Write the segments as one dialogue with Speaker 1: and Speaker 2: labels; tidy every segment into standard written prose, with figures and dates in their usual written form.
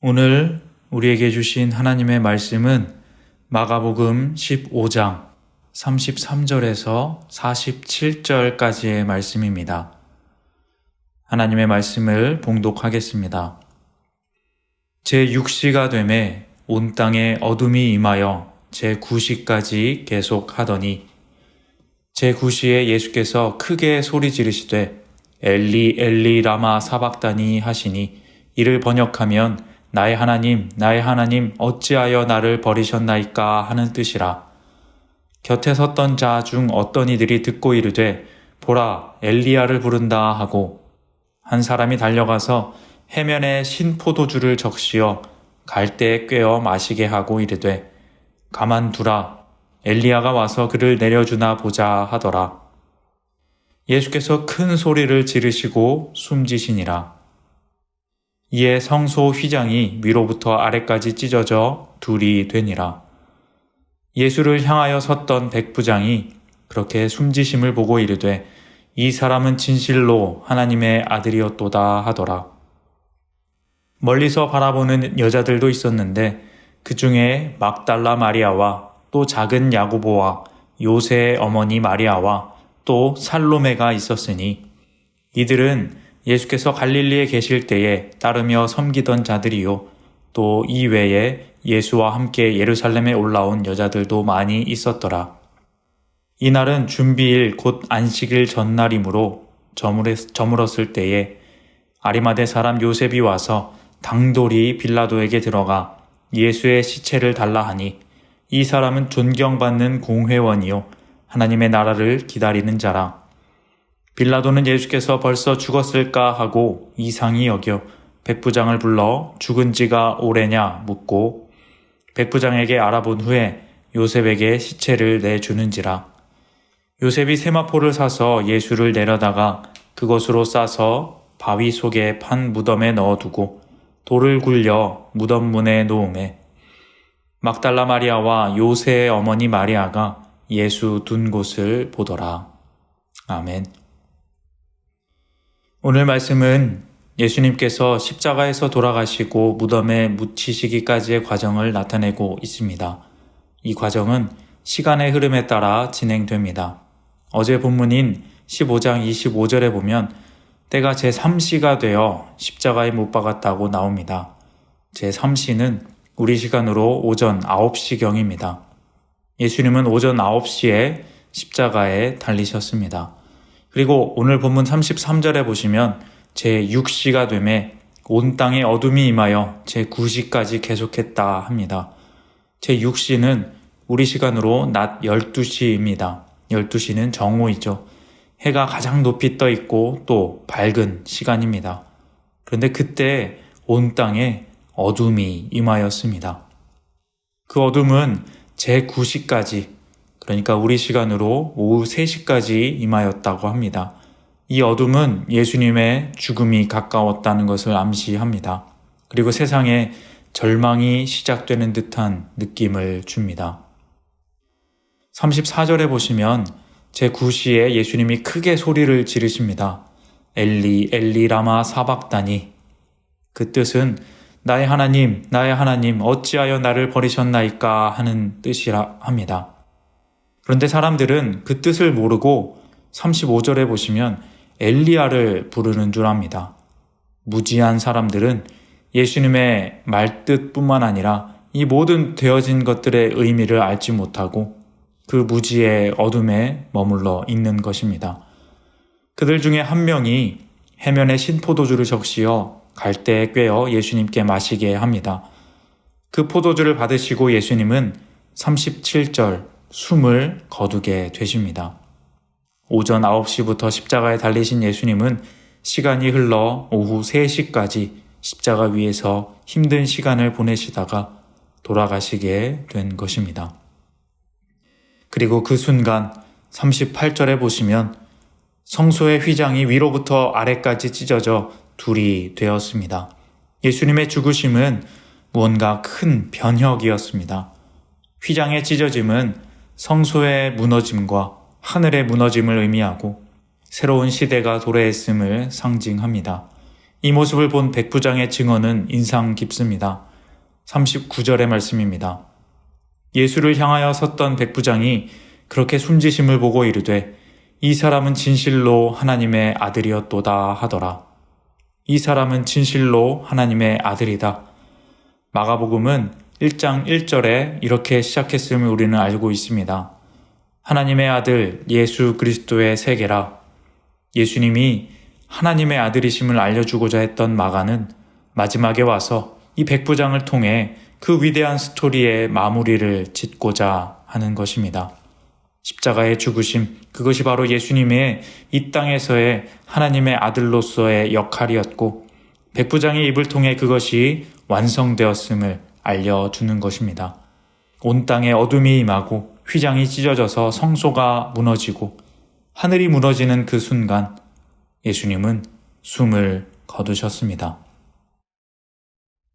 Speaker 1: 오늘 우리에게 주신 하나님의 말씀은 마가복음 15장 33절에서 47절까지의 말씀입니다. 하나님의 말씀을 봉독하겠습니다. 제6시가 되매 온 땅에 어둠이 임하여 제9시까지 계속하더니 제9시에 예수께서 크게 소리 지르시되 엘리 엘리 라마 사박다니 하시니 이를 번역하면 나의 하나님 어찌하여 나를 버리셨나이까 하는 뜻이라. 곁에 섰던 자 중 어떤 이들이 듣고 이르되 보라 엘리야를 부른다 하고 한 사람이 달려가서 해면에 신 포도주를 적시어 갈대에 꿰어 마시게 하고 이르되 가만두라 엘리야가 와서 그를 내려주나 보자 하더라. 예수께서 큰 소리를 지르시고 숨지시니라. 이에 성소 휘장이 위로부터 아래까지 찢어져 둘이 되니라. 예수를 향하여 섰던 백부장이 그렇게 숨지심을 보고 이르되 이 사람은 진실로 하나님의 아들이었도다 하더라. 멀리서 바라보는 여자들도 있었는데 그 중에 막달라 마리아와 또 작은 야고보와 요새의 어머니 마리아와 또 살로메가 있었으니 이들은 예수께서 갈릴리에 계실 때에 따르며 섬기던 자들이요 또 이외에 예수와 함께 예루살렘에 올라온 여자들도 많이 있었더라. 이날은 준비일 곧 안식일 전날이므로 저물었을 때에 아리마대 사람 요셉이 와서 당돌이 빌라도에게 들어가 예수의 시체를 달라 하니 이 사람은 존경받는 공회원이요 하나님의 나라를 기다리는 자라. 빌라도는 예수께서 벌써 죽었을까 하고 이상히 여겨 백부장을 불러 죽은 지가 오래냐 묻고 백부장에게 알아본 후에 요셉에게 시체를 내주는지라. 요셉이 세마포를 사서 예수를 내려다가 그것으로 싸서 바위 속에 판 무덤에 넣어두고 돌을 굴려 무덤 문에 놓음에 막달라 마리아와 요새의 어머니 마리아가 예수 둔 곳을 보더라. 아멘. 오늘 말씀은 예수님께서 십자가에서 돌아가시고 무덤에 묻히시기까지의 과정을 나타내고 있습니다. 이 과정은 시간의 흐름에 따라 진행됩니다. 어제 본문인 15장 25절에 보면 때가 제3시가 되어 십자가에 못 박았다고 나옵니다. 제3시는 우리 시간으로 오전 9시경입니다. 예수님은 오전 9시에 십자가에 달리셨습니다. 그리고 오늘 본문 33절에 보시면 제6시가 되매 온 땅에 어둠이 임하여 제9시까지 계속했다 합니다. 제6시는 우리 시간으로 낮 12시입니다. 12시는 정오이죠. 해가 가장 높이 떠 있고 또 밝은 시간입니다. 그런데 그때 온 땅에 어둠이 임하였습니다. 그 어둠은 제9시까지 그러니까 우리 시간으로 오후 3시까지 임하였다고 합니다. 이 어둠은 예수님의 죽음이 가까웠다는 것을 암시합니다. 그리고 세상에 절망이 시작되는 듯한 느낌을 줍니다. 34절에 보시면 제9시에 예수님이 크게 소리를 지르십니다. 엘리 엘리 라마 사박다니. 그 뜻은 나의 하나님 어찌하여 나를 버리셨나이까 하는 뜻이라 합니다. 그런데 사람들은 그 뜻을 모르고 35절에 보시면 엘리야를 부르는 줄 압니다. 무지한 사람들은 예수님의 말뜻뿐만 아니라 이 모든 되어진 것들의 의미를 알지 못하고 그 무지의 어둠에 머물러 있는 것입니다. 그들 중에 한 명이 해면에 신포도주를 적시어 갈대에 꿰어 예수님께 마시게 합니다. 그 포도주를 받으시고 예수님은 37절 숨을 거두게 되십니다. 오전 9시부터 십자가에 달리신 예수님은 시간이 흘러 오후 3시까지 십자가 위에서 힘든 시간을 보내시다가 돌아가시게 된 것입니다. 그리고 그 순간 38절에 보시면 성소의 휘장이 위로부터 아래까지 찢어져 둘이 되었습니다. 예수님의 죽으심은 무언가 큰 변혁이었습니다. 휘장의 찢어짐은 성소의 무너짐과 하늘의 무너짐을 의미하고 새로운 시대가 도래했음을 상징합니다. 이 모습을 본 백부장의 증언은 인상 깊습니다. 39절의 말씀입니다. 예수를 향하여 섰던 백부장이 그렇게 숨지심을 보고 이르되 이 사람은 진실로 하나님의 아들이었도다 하더라. 이 사람은 진실로 하나님의 아들이다. 마가복음은 1장 1절에 이렇게 시작했음을 우리는 알고 있습니다. 하나님의 아들 예수 그리스도의 세계라. 예수님이 하나님의 아들이심을 알려주고자 했던 마가는 마지막에 와서 이 백부장을 통해 그 위대한 스토리의 마무리를 짓고자 하는 것입니다. 십자가의 죽으심, 그것이 바로 예수님의 이 땅에서의 하나님의 아들로서의 역할이었고 백부장의 입을 통해 그것이 완성되었음을 알려주는 것입니다. 온 땅에 어둠이 임하고 휘장이 찢어져서 성소가 무너지고 하늘이 무너지는 그 순간 예수님은 숨을 거두셨습니다.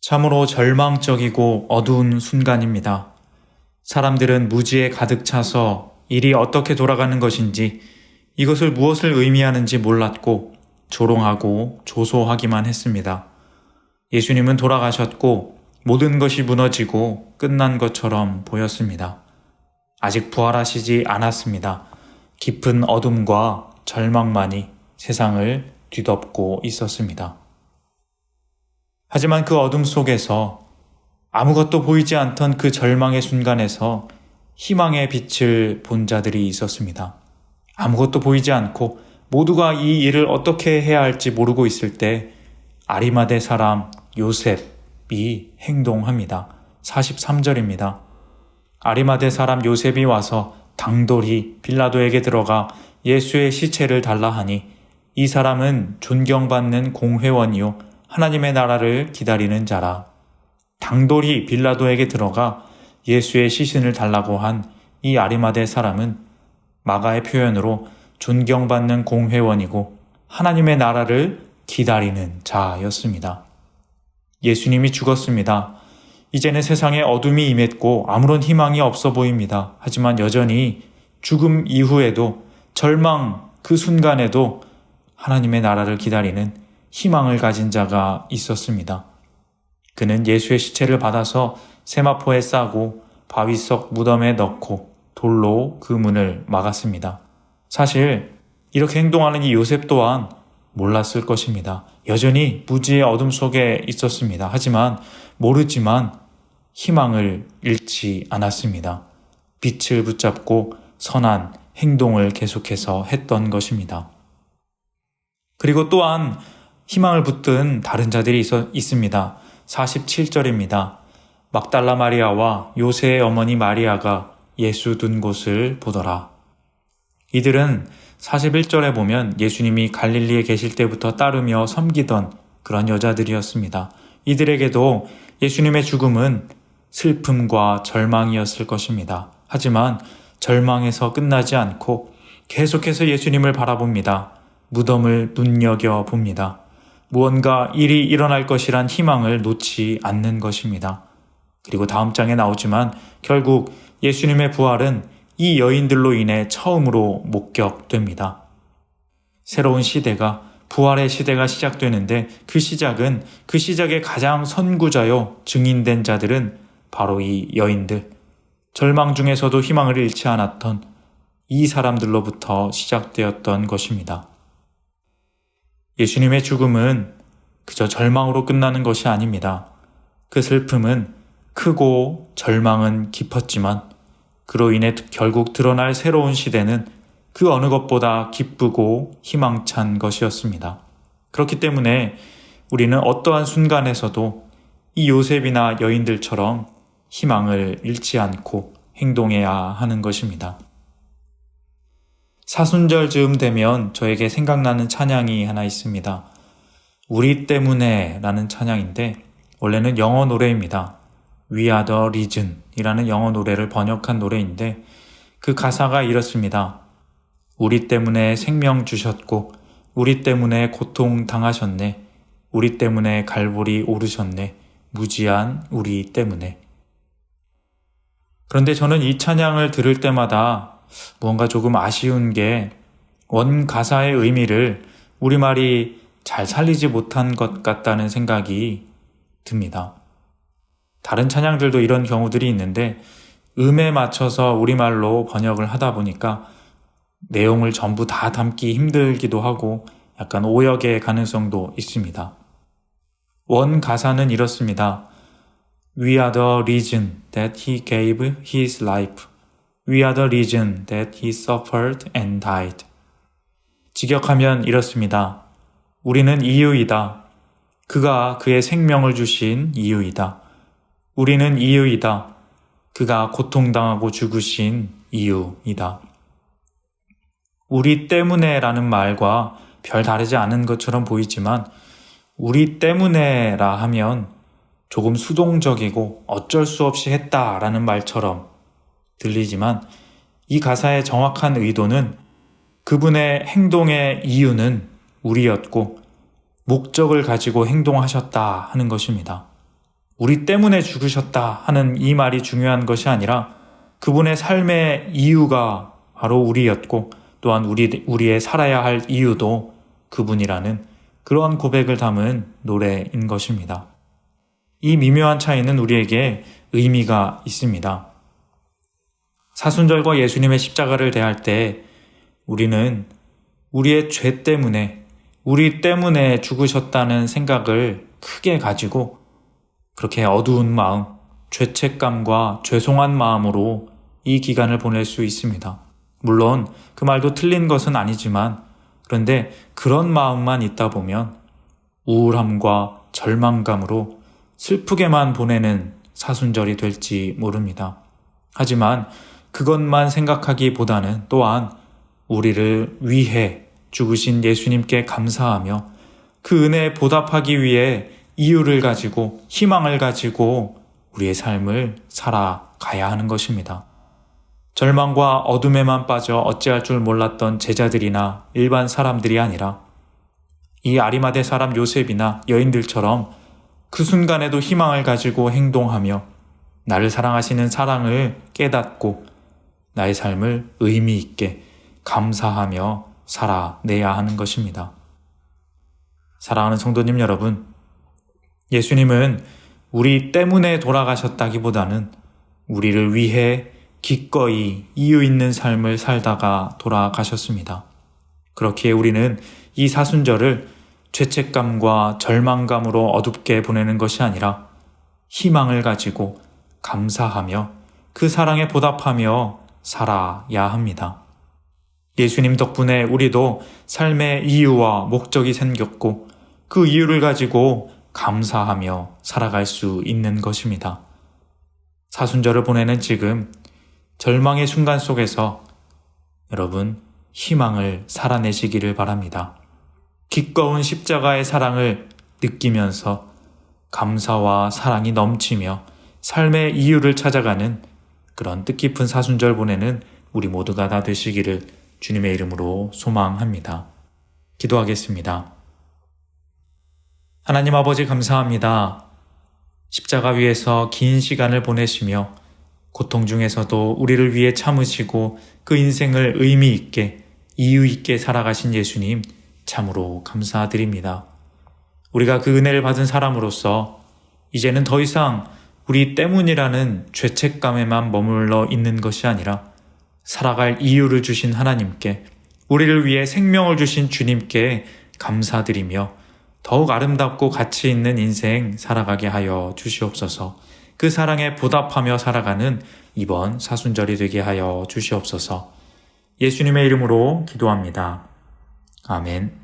Speaker 1: 참으로 절망적이고 어두운 순간입니다. 사람들은 무지에 가득 차서 일이 어떻게 돌아가는 것인지 이것을 무엇을 의미하는지 몰랐고 조롱하고 조소하기만 했습니다. 예수님은 돌아가셨고 모든 것이 무너지고 끝난 것처럼 보였습니다. 아직 부활하시지 않았습니다. 깊은 어둠과 절망만이 세상을 뒤덮고 있었습니다. 하지만 그 어둠 속에서 아무것도 보이지 않던 그 절망의 순간에서 희망의 빛을 본 자들이 있었습니다. 아무것도 보이지 않고 모두가 이 일을 어떻게 해야 할지 모르고 있을 때 아리마대 사람 요셉이 행동합니다. 43절입니다. 아리마대 사람 요셉이 와서 당돌이 빌라도에게 들어가 예수의 시체를 달라 하니 이 사람은 존경받는 공회원이요 하나님의 나라를 기다리는 자라. 당돌이 빌라도에게 들어가 예수의 시신을 달라고 한 이 아리마대 사람은 마가의 표현으로 존경받는 공회원이고 하나님의 나라를 기다리는 자였습니다. 예수님이 죽었습니다. 이제는 세상에 어둠이 임했고 아무런 희망이 없어 보입니다. 하지만 여전히 죽음 이후에도 절망 그 순간에도 하나님의 나라를 기다리는 희망을 가진 자가 있었습니다. 그는 예수의 시체를 받아서 세마포에 싸고 바위 속 무덤에 넣고 돌로 그 문을 막았습니다. 사실 이렇게 행동하는 이 요셉 또한 몰랐을 것입니다. 여전히 무지의 어둠 속에 있었습니다. 하지만 모르지만 희망을 잃지 않았습니다. 빛을 붙잡고 선한 행동을 계속해서 했던 것입니다. 그리고 또한 희망을 붙든 다른 자들이 있습니다. 47절입니다. 막달라 마리아와 요새의 어머니 마리아가 예수 둔 곳을 보더라. 이들은 41절에 보면 예수님이 갈릴리에 계실 때부터 따르며 섬기던 그런 여자들이었습니다. 이들에게도 예수님의 죽음은 슬픔과 절망이었을 것입니다. 하지만 절망에서 끝나지 않고 계속해서 예수님을 바라봅니다. 무덤을 눈여겨봅니다. 무언가 일이 일어날 것이란 희망을 놓지 않는 것입니다. 그리고 다음 장에 나오지만 결국 예수님의 부활은 이 여인들로 인해 처음으로 목격됩니다. 새로운 시대가, 부활의 시대가 시작되는데 그 시작의 가장 선구자요 증인된 자들은 바로 이 여인들, 절망 중에서도 희망을 잃지 않았던 이 사람들로부터 시작되었던 것입니다. 예수님의 죽음은 그저 절망으로 끝나는 것이 아닙니다. 그 슬픔은 크고 절망은 깊었지만 그로 인해 결국 드러날 새로운 시대는 그 어느 것보다 기쁘고 희망찬 것이었습니다. 그렇기 때문에 우리는 어떠한 순간에서도 이 요셉이나 여인들처럼 희망을 잃지 않고 행동해야 하는 것입니다. 사순절 즈음 되면 저에게 생각나는 찬양이 하나 있습니다. 우리 때문에 라는 찬양인데 원래는 영어 노래입니다. We are the reason 이라는 영어 노래를 번역한 노래인데 그 가사가 이렇습니다. 우리 때문에 생명 주셨고 우리 때문에 고통 당하셨네. 우리 때문에 갈보리 오르셨네. 무지한 우리 때문에. 그런데 저는 이 찬양을 들을 때마다 무언가 조금 아쉬운 게 원 가사의 의미를 우리말이 잘 살리지 못한 것 같다는 생각이 듭니다. 다른 찬양들도 이런 경우들이 있는데 음에 맞춰서 우리말로 번역을 하다 보니까 내용을 전부 다 담기 힘들기도 하고 약간 오역의 가능성도 있습니다. 원 가사는 이렇습니다. We are the reason that he gave his life. We are the reason that he suffered and died. 직역하면 이렇습니다. 우리는 이유이다. 그가 그의 생명을 주신 이유이다. 우리는 이유이다. 그가 고통당하고 죽으신 이유이다. 우리 때문에 라는 말과 별 다르지 않은 것처럼 보이지만 우리 때문에라 하면 조금 수동적이고 어쩔 수 없이 했다라는 말처럼 들리지만 이 가사의 정확한 의도는 그분의 행동의 이유는 우리였고 목적을 가지고 행동하셨다 하는 것입니다. 우리 때문에 죽으셨다 하는 이 말이 중요한 것이 아니라 그분의 삶의 이유가 바로 우리였고 또한 우리의 살아야 할 이유도 그분이라는 그러한 고백을 담은 노래인 것입니다. 이 미묘한 차이는 우리에게 의미가 있습니다. 사순절과 예수님의 십자가를 대할 때 우리는 우리의 죄 때문에 우리 때문에 죽으셨다는 생각을 크게 가지고 그렇게 어두운 마음, 죄책감과 죄송한 마음으로 이 기간을 보낼 수 있습니다. 물론 그 말도 틀린 것은 아니지만 그런데 그런 마음만 있다 보면 우울함과 절망감으로 슬프게만 보내는 사순절이 될지 모릅니다. 하지만 그것만 생각하기보다는 또한 우리를 위해 죽으신 예수님께 감사하며 그 은혜에 보답하기 위해 이유를 가지고 희망을 가지고 우리의 삶을 살아가야 하는 것입니다. 절망과 어둠에만 빠져 어찌할 줄 몰랐던 제자들이나 일반 사람들이 아니라 이 아리마대 사람 요셉이나 여인들처럼 그 순간에도 희망을 가지고 행동하며 나를 사랑하시는 사랑을 깨닫고 나의 삶을 의미 있게 감사하며 살아내야 하는 것입니다. 사랑하는 성도님 여러분, 예수님은 우리 때문에 돌아가셨다기보다는 우리를 위해 기꺼이 이유 있는 삶을 살다가 돌아가셨습니다. 그렇기에 우리는 이 사순절을 죄책감과 절망감으로 어둡게 보내는 것이 아니라 희망을 가지고 감사하며 그 사랑에 보답하며 살아야 합니다. 예수님 덕분에 우리도 삶의 이유와 목적이 생겼고 그 이유를 가지고 감사하며 살아갈 수 있는 것입니다. 사순절을 보내는 지금 절망의 순간 속에서 여러분 희망을 살아내시기를 바랍니다. 기꺼운 십자가의 사랑을 느끼면서 감사와 사랑이 넘치며 삶의 이유를 찾아가는 그런 뜻깊은 사순절 보내는 우리 모두가 다 되시기를 주님의 이름으로 소망합니다. 기도하겠습니다. 하나님 아버지 감사합니다. 십자가 위에서 긴 시간을 보내시며 고통 중에서도 우리를 위해 참으시고 그 인생을 의미 있게 이유 있게 살아가신 예수님 참으로 감사드립니다. 우리가 그 은혜를 받은 사람으로서 이제는 더 이상 우리 때문이라는 죄책감에만 머물러 있는 것이 아니라 살아갈 이유를 주신 하나님께 우리를 위해 생명을 주신 주님께 감사드리며 더욱 아름답고 가치 있는 인생 살아가게 하여 주시옵소서. 그 사랑에 보답하며 살아가는 이번 사순절이 되게 하여 주시옵소서. 예수님의 이름으로 기도합니다. 아멘.